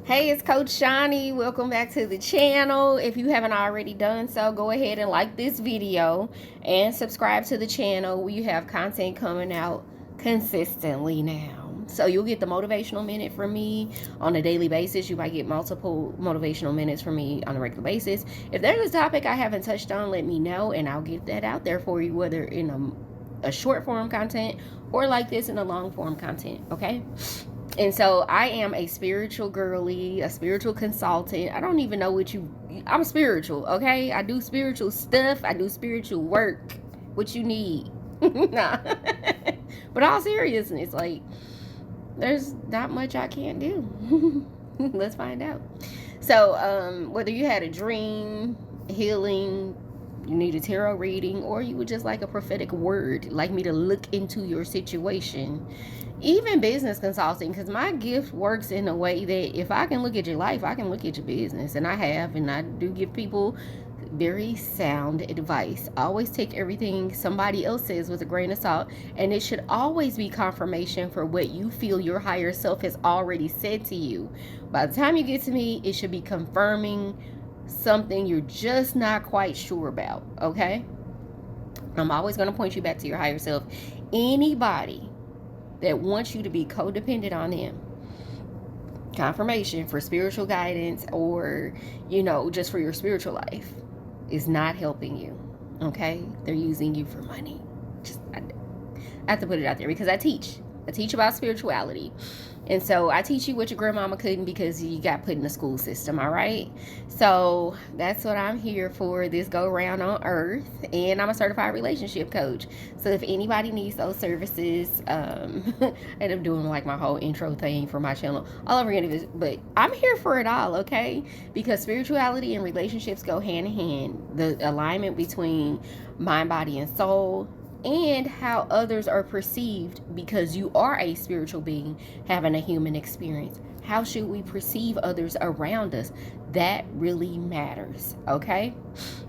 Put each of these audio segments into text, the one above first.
Hey, it's Coach Shani. Welcome back to the channel. If you haven't already done so, go ahead and like this video and subscribe to the channel. We have content coming out consistently now. So you'll get the motivational minute from me on a daily basis. You might get multiple motivational minutes from me on a regular basis. If there's a topic I haven't touched on, let me know and I'll get that out there for you, whether in a short form content or like this in a long form content, okay? And so I am a spiritual girly, a spiritual consultant. I don't even know I'm spiritual, okay? I do spiritual stuff. I do spiritual work. What you need. Nah. But all seriousness, like, there's not much I can't do. Let's find out. So, whether you had a dream, healing, you need a tarot reading, or you would just like a prophetic word, like me to look into your situation, even business consulting, because my gift works in a way that if I can look at your life, I can look at your business. And I do give people very sound advice. Always take everything somebody else says with a grain of salt, and it should always be confirmation for what you feel your higher self has already said to you. By the time you get to me, it should be confirming something you're just not quite sure about, okay? I'm always going to point you back to your higher self. Anybody that wants you to be codependent on them, confirmation for spiritual guidance, or just for your spiritual life, is not helping you, okay? They're using you for money. I have to put it out there because I teach about spirituality. And so I teach you what your grandmama couldn't because you got put in the school system, all right? So that's what I'm here for this go around on earth. And I'm a certified relationship coach. So if anybody needs those services, and I'm doing like my whole intro thing for my channel all over again, but I'm here for it all, okay? Because spirituality and relationships go hand in hand. The alignment between mind, body, and soul, and how others are perceived, because you are a spiritual being having a human experience. How should we perceive others around us? That really matters, okay?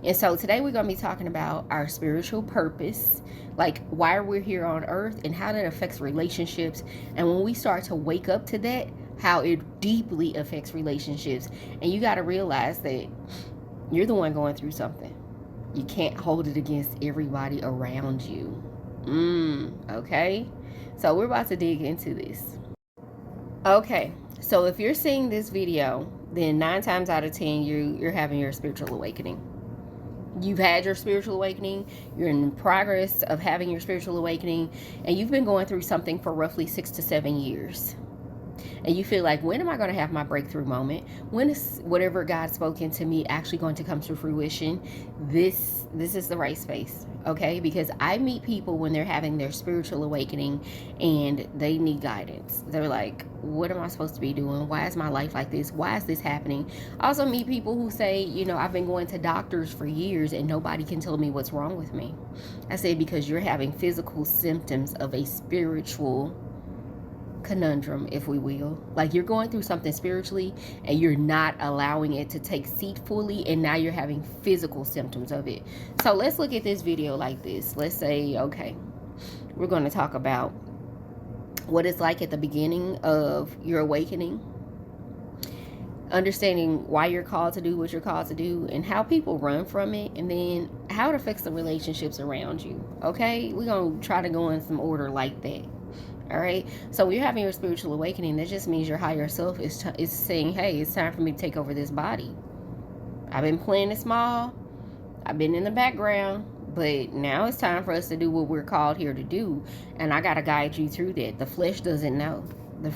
And so today we're going to be talking about our spiritual purpose, like why we're here on earth and how that affects relationships. And when we start to wake up to that, how it deeply affects relationships. And you got to realize that you're the one going through something. You can't hold it against everybody around you. Okay? So we're about to dig into this. Okay, so if you're seeing this video, then 9 times out of 10, you're having your spiritual awakening. You've had your spiritual awakening. You're in progress of having your spiritual awakening. And you've been going through something for roughly 6 to 7 years. And you feel like, when am I going to have my breakthrough moment? When is whatever God spoke into me actually going to come to fruition? This is the right space, okay? Because I meet people when they're having their spiritual awakening and they need guidance. They're like, what am I supposed to be doing? Why is my life like this? Why is this happening? I also meet people who say, I've been going to doctors for years and nobody can tell me what's wrong with me. I say, because you're having physical symptoms of a spiritual conundrum, if we will. Like, you're going through something spiritually and you're not allowing it to take seat fully, and now you're having physical symptoms of it. So let's look at this video like this. Let's say, okay, we're going to talk about what it's like at the beginning of your awakening, understanding why you're called to do what you're called to do, and how people run from it, and then how it affects the relationships around you. Okay, we're going to try to go in some order like that. All right, so when you're having your spiritual awakening, that just means your higher self is saying, hey, it's time for me to take over this body. I've been playing it small. I've been in the background, but now it's time for us to do what we're called here to do. And I got to guide you through that. The flesh doesn't know. The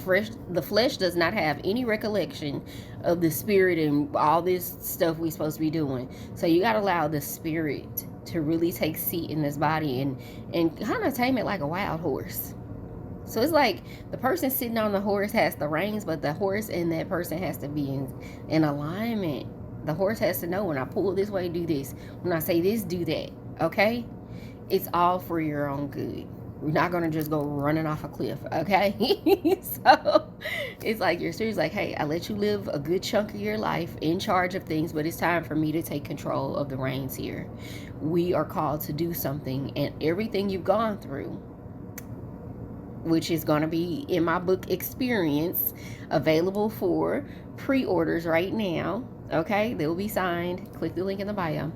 flesh does not have any recollection of the spirit and all this stuff we're supposed to be doing. So you got to allow the spirit to really take seat in this body and kind of tame it like a wild horse. So it's like the person sitting on the horse has the reins, but the horse and that person has to be in alignment. The horse has to know, when I pull this way, do this. When I say this, do that. Okay? It's all for your own good. We're not going to just go running off a cliff. Okay? So it's like your spirit's like, hey, I let you live a good chunk of your life in charge of things, but it's time for me to take control of the reins here. We are called to do something, and everything you've gone through, which is going to be in my book Experience, available for pre-orders right now. Okay, they will be signed. Click the link in the bio.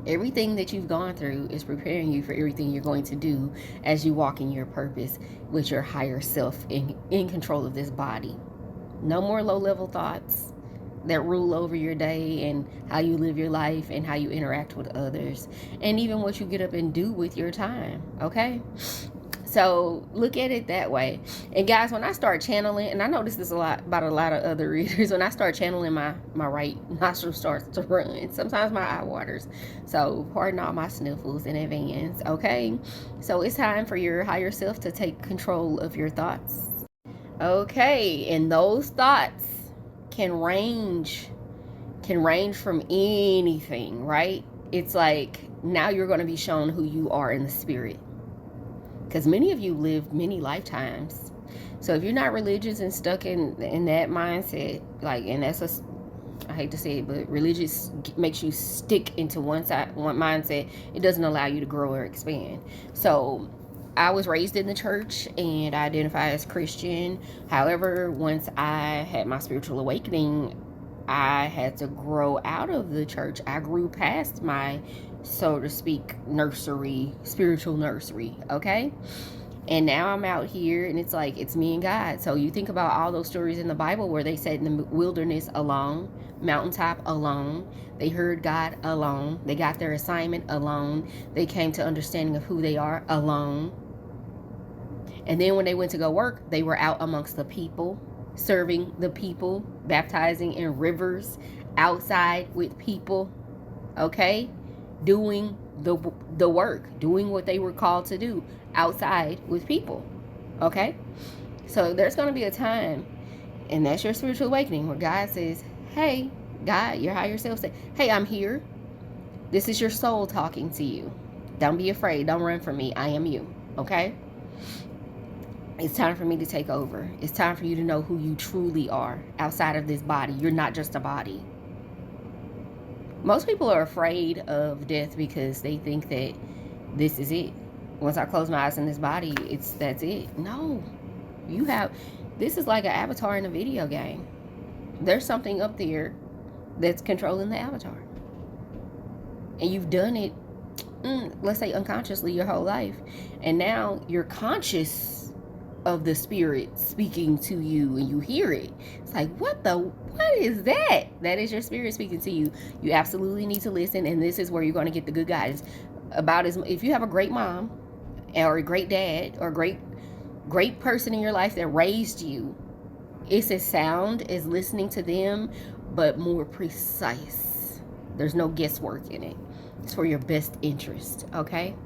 Everything that you've gone through is preparing you for everything you're going to do as you walk in your purpose with your higher self in control of this body. No more low-level thoughts that rule over your day and how you live your life and how you interact with others, and even what you get up and do with your time. Okay, so look at it that way. And guys, when I start channeling, and I notice this a lot about a lot of other readers, when I start channeling, my right nostril starts to run. Sometimes my eye waters. So pardon all my sniffles in advance. Okay, so it's time for your higher self to take control of your thoughts. Okay, and those thoughts can range from anything, right? It's like now you're going to be shown who you are in the spirit, because many of you lived many lifetimes. So if you're not religious and stuck in that mindset, like, and that's I hate to say it, but religious makes you stick into one mindset. It doesn't allow you to grow or expand. So I was raised in the church and I identify as Christian. However, once I had my spiritual awakening, I had to grow out of the church. I grew past my, so to speak, spiritual nursery, okay? And now I'm out here and it's like, it's me and God. So you think about all those stories in the Bible where they sat in the wilderness alone, mountaintop alone. They heard God alone. They got their assignment alone. They came to understanding of who they are alone. And then when they went to go work, they were out amongst the people, serving the people, baptizing in rivers, outside with people, okay? Doing the work, doing what they were called to do, outside with people, okay? So there's going to be a time, and that's your spiritual awakening, where God says, hey, God, your higher self said, hey, I'm here. This is your soul talking to you. Don't be afraid. Don't run from me. I am you, okay? It's time for me to take over. It's time for you to know who you truly are outside of this body. You're not just a body. Most people are afraid of death because they think that this is it. Once I close my eyes in this body, that's it. No. This is like an avatar in a video game. There's something up there that's controlling the avatar. And you've done it, let's say unconsciously, your whole life. And now you're conscious of the spirit speaking to you and you hear it. It's like, what is that? That is your spirit speaking to you. You absolutely need to listen, and this is where you're going to get the good guidance. If you have a great mom or a great dad or a great person in your life that raised you, it's as sound as listening to them, but more precise. There's no guesswork in it. It's for your best interest, okay?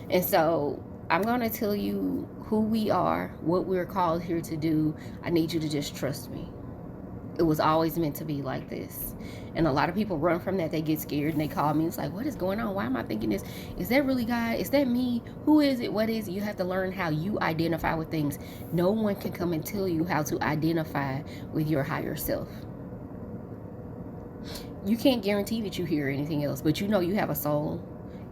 And so I'm going to tell you who we are, what we're called here to do. I need you to just trust me. It was always meant to be like this. And a lot of people run from that. They get scared and they call me. It's like, what is going on? Why am I thinking this? Is that really God? Is that me? Who is it? What is it? You have to learn how you identify with things. No one can come and tell you how to identify with your higher self. You can't guarantee that you hear anything else, but you know you have a soul.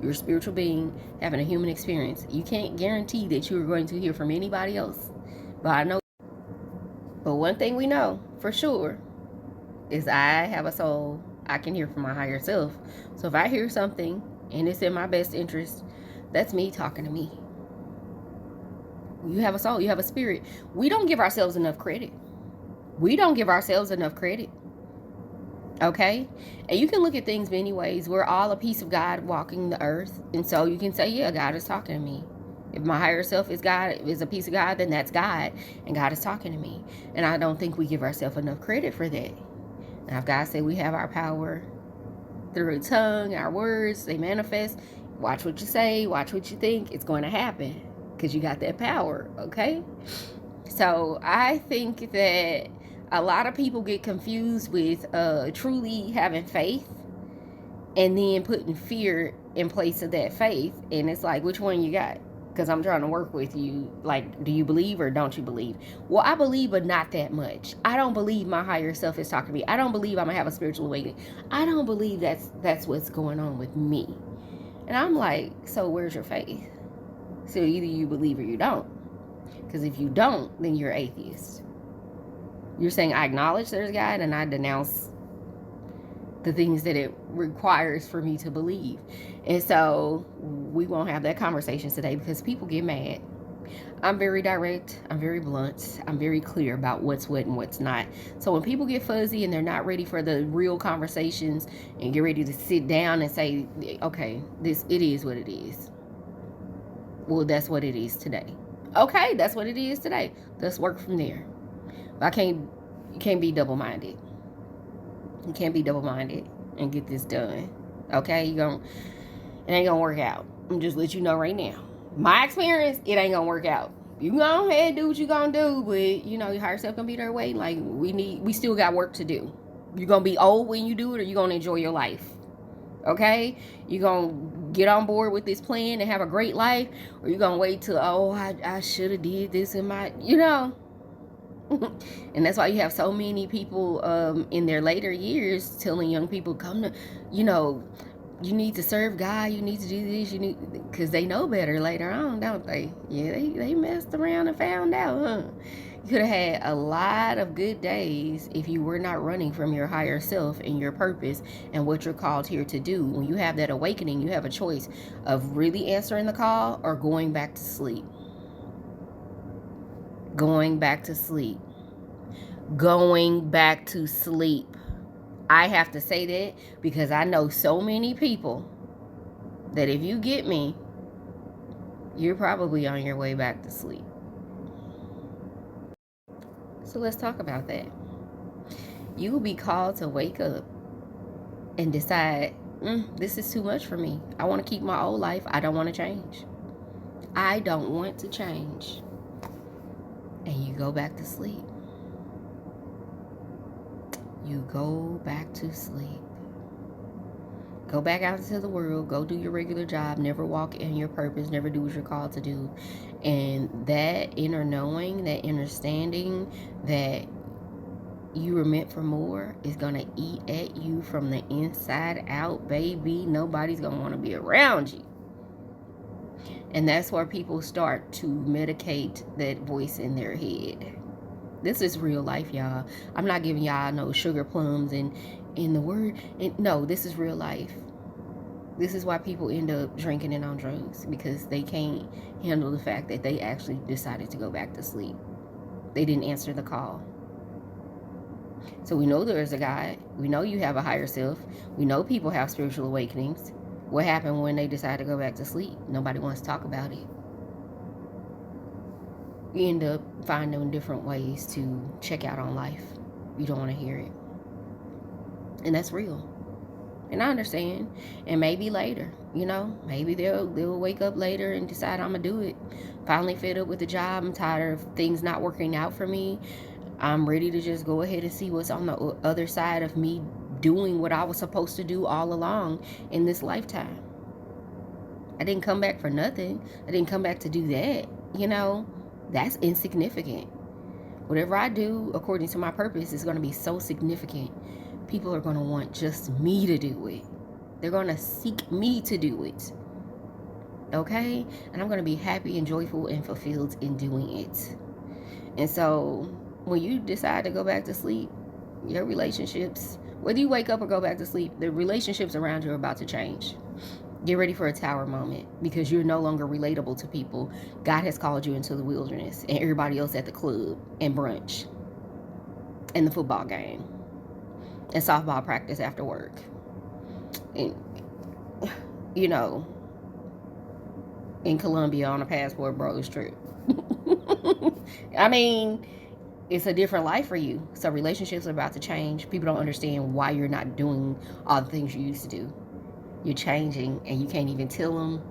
You're a spiritual being having a human experience. You can't guarantee that you're going to hear from anybody else. But one thing we know for sure is I have a soul. I can hear from my higher self. So if I hear something and it's in my best interest, that's me talking to me. You have a soul. You have a spirit. We don't give ourselves enough credit. Okay? And you can look at things many ways. We're all a piece of God walking the earth. And so you can say, yeah, God is talking to me. If my higher self is a piece of God, then that's God. And God is talking to me. And I don't think we give ourselves enough credit for that. Now, if God said we have our power through our tongue, our words, they manifest. Watch what you say. Watch what you think. It's going to happen. Because you got that power. Okay? So I think that a lot of people get confused with truly having faith and then putting fear in place of that faith. And it's like, which one you got? Because I'm trying to work with you. Like, do you believe or don't you believe? Well, I believe, but not that much. I don't believe my higher self is talking to me. I don't believe I'm going to have a spiritual awakening. I don't believe that's what's going on with me. And I'm like, so where's your faith? So either you believe or you don't. Because if you don't, then you're atheist. You're saying, I acknowledge there's a God and I denounce the things that it requires for me to believe. And so we won't have that conversation today because people get mad. I'm very direct. I'm very blunt. I'm very clear about what's what and what's not. So when people get fuzzy and they're not ready for the real conversations and get ready to sit down and say, okay, it is what it is. Well, that's what it is today. Okay, that's what it is today. Let's work from there. But you can't be double-minded. You can't be double-minded and get this done. Okay, it ain't gonna work out. I'm just let you know right now. My experience, it ain't gonna work out. You go ahead and do what you gonna do, but your higher self gonna be there waiting. Like we still got work to do. You gonna be old when you do it, or you gonna enjoy your life? Okay, you gonna get on board with this plan and have a great life, or you gonna wait till I should have did this in my And that's why you have so many people in their later years telling young people, come to, you need to serve God, you need to do this, because they know better later on, don't they? Yeah, they messed around and found out, huh? You could have had a lot of good days if you were not running from your higher self and your purpose and what you're called here to do. When you have that awakening, you have a choice of really answering the call or going back to sleep. Going back to sleep. Going back to sleep. I have to say that because I know so many people that if you get me, you're probably on your way back to sleep. So let's talk about that. You will be called to wake up and decide, this is too much for me. I want to keep my old life. I don't want to change. I don't want to change. And you go back to sleep. You go back to sleep. Go back out into the world. Go do your regular job. Never walk in your purpose. Never do what you're called to do. And that inner knowing, that understanding that you were meant for more is going to eat at you from the inside out, baby. Nobody's going to want to be around you. And that's where people start to medicate that voice in their head. This is real life, y'all. I'm not giving y'all no sugar plums and in the word. No, this is real life. This is why people end up drinking and on drugs, because they can't handle the fact that they actually decided to go back to sleep. They didn't answer the call. So we know there's a God. We know you have a higher self. We know people have spiritual awakenings. What happened when they decide to go back to sleep? Nobody wants to talk about it. You end up finding different ways to check out on life. You don't want to hear it. And that's real. And I understand. And maybe later, maybe they'll wake up later and decide I'm going to do it. Finally fed up with the job. I'm tired of things not working out for me. I'm ready to just go ahead and see what's on the other side of me doing what I was supposed to do all along in this lifetime. I didn't come back for nothing. I didn't come back to do that. That's insignificant. Whatever I do according to my purpose is going to be so significant. People are going to want just me to do it. They're going to seek me to do it. Okay? And I'm going to be happy and joyful and fulfilled in doing it. And so when you decide to go back to sleep, your relationships, whether you wake up or go back to sleep, the relationships around you are about to change. Get ready for a tower moment, because you're no longer relatable to people. God has called you into the wilderness, and everybody else at the club and brunch and the football game and softball practice after work. And, in Colombia on a Passport Bros trip. I mean, it's a different life for you. So relationships are about to change. People don't understand why you're not doing all the things you used to do. You're changing and you can't even tell them.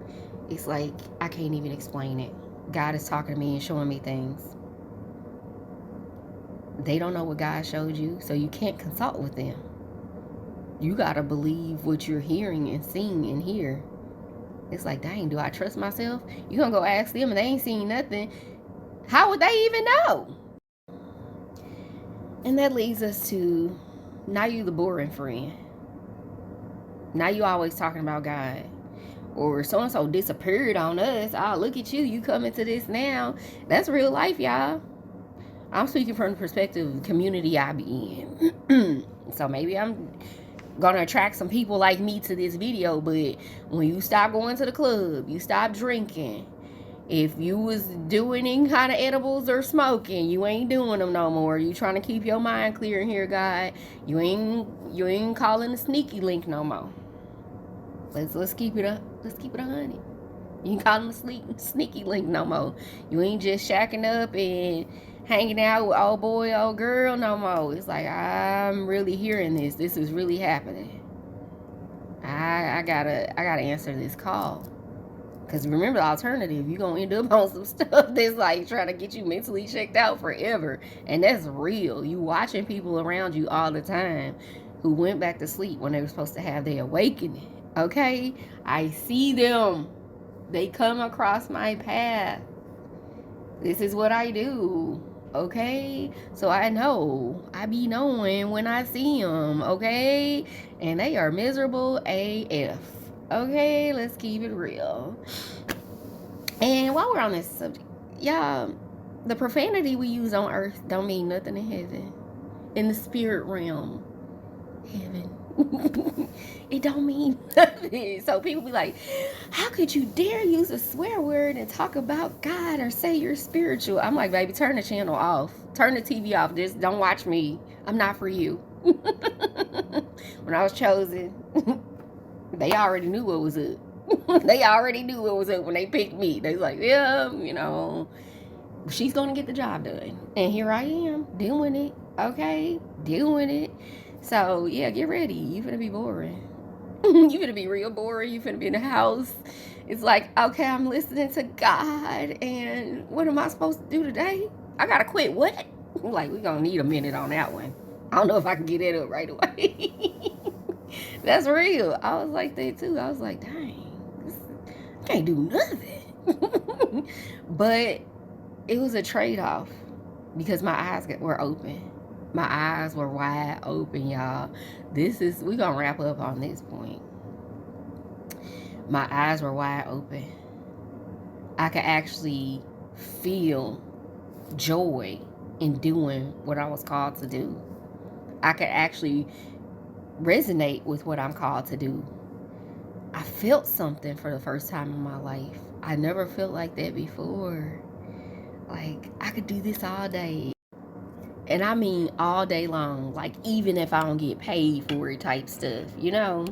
It's like, I can't even explain it. God is talking to me and showing me things. They don't know what God showed you, so you can't consult with them. You got to believe what you're hearing and seeing and hear. It's like, dang, do I trust myself? You're going to go ask them and they ain't seen nothing. How would they even know? And that leads us to, now you the boring friend. Now you always talking about God. or so-and-so disappeared on us. Oh, look at you. You coming to this now. That's real life, y'all. I'm speaking from the perspective of the community I be in. So maybe I'm gonna attract some people like me to this video, but when you stop going to the club, you stop drinking, if you was doing any kind of edibles or smoking, you ain't doing them no more. You trying to keep your mind clear in here, God. You ain't calling the sneaky link no more. Let's keep it up. Let's keep it 100. You ain't calling the sneaky link no more. You ain't just shacking up and hanging out with old boy, old girl no more. It's like, I'm really hearing this. This is really happening. I gotta answer this call. Because remember, the alternative, you're going to end up on some stuff that's like trying to get you mentally checked out forever. And that's real. You watching people around you all the time who went back to sleep when they were supposed to have their awakening. Okay? I see them. They come across my path. This is what I do. Okay? So I know. I be knowing when I see them. Okay? And they are miserable AF. Okay, let's keep it real. And while we're on this subject, y'all, the profanity we use on earth don't mean nothing in heaven. In the spirit realm, heaven. It don't mean nothing. So people be like, how could you dare use a swear word and talk about God or say you're spiritual? I'm like, baby, turn the channel off. Turn the TV off. Just don't watch me. I'm not for you. When I was chosen, they already knew what was up. They already knew what was up when they picked me. They was like, yeah, you know, she's going to get the job done. And here I am doing it. Okay, doing it. So, yeah, get ready. You finna be boring. You finna be real boring. You finna be in the house. It's like, okay, I'm listening to God. And what am I supposed to do today? I got to quit what? Like, we're going to need a minute on that one. I don't know if I can get that up right away. That's real. I was like that too. I was like, dang, I can't do nothing. But it was a trade-off because my eyes were open. My eyes were wide open, y'all. We're gonna wrap up on this point. My eyes were wide open. I could actually feel joy in doing what I was called to do. I could actually resonate with what I'm called to do. I felt something for the first time in my life. I never felt like that before. Like, I could do this all day. And I mean all day long. Like, even if I don't get paid for it type stuff, you know?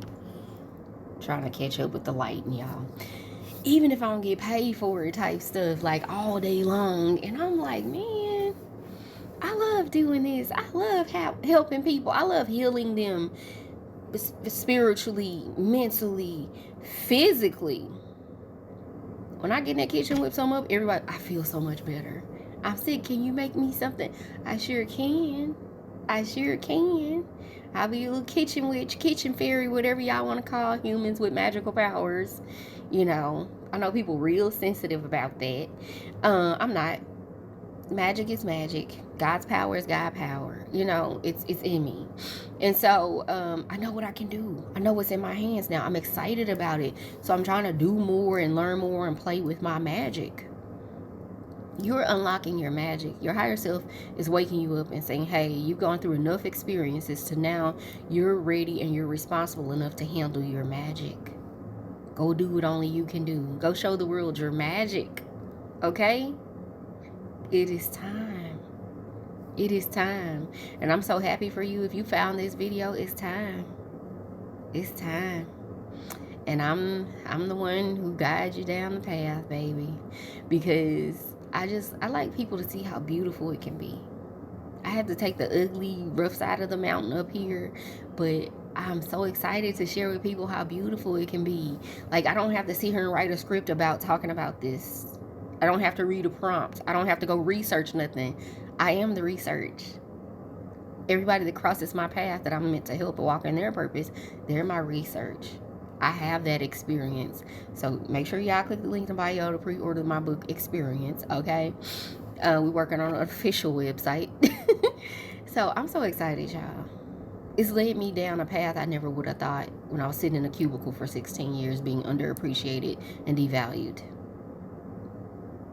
Trying to catch up with the lighting, y'all. Even if I don't get paid for it type stuff, like all day long. And I'm like, man, I love doing this. I love helping people. I love healing them spiritually, mentally, physically. When I get in that kitchen, whip some up, everybody, I feel so much better. I'm sick. Can you make me something? I sure can. I sure can. I'll be a little kitchen witch, kitchen fairy, whatever y'all want to call humans with magical powers. You know, I know people real sensitive about that. I'm not. Magic is magic. God's power is God power. You know, it's in me. And so I know what I can do. I know what's in my hands now. I'm excited about it. So I'm trying to do more and learn more and play with my magic. You're unlocking your magic. Your higher self is waking you up and saying, hey, you've gone through enough experiences to now you're ready and you're responsible enough to handle your magic. Go do what only you can do. Go show the world your magic. Okay? It is time. It is time. And I'm so happy for you. If you found this video, it's time. It's time. And I'm the one who guides you down the path, baby. Because I like people to see how beautiful it can be. I had to take the ugly, rough side of the mountain up here, but I'm so excited to share with people how beautiful it can be. Like, I don't have to sit here and write a script about talking about this. I don't have to read a prompt. I don't have to go research nothing. I am the research. Everybody that crosses my path that I'm meant to help walk in their purpose, they're my research. I have that experience. So make sure y'all click the link in the bio to pre-order my book, Experience, okay? We're working on an official website. So I'm so excited, y'all. it's led me down a path I never would have thought when I was sitting in a cubicle for 16 years being underappreciated and devalued.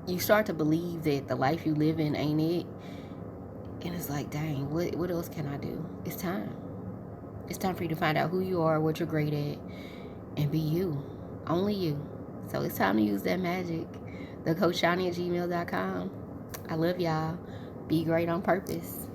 You start to believe that the life you live in ain't it. And it's like, dang, what else can I do? It's time. It's time for you to find out who you are, what you're great at, and be you. Only you. So it's time to use that magic. thecoachshoni@gmail.com. I love y'all. Be great on purpose.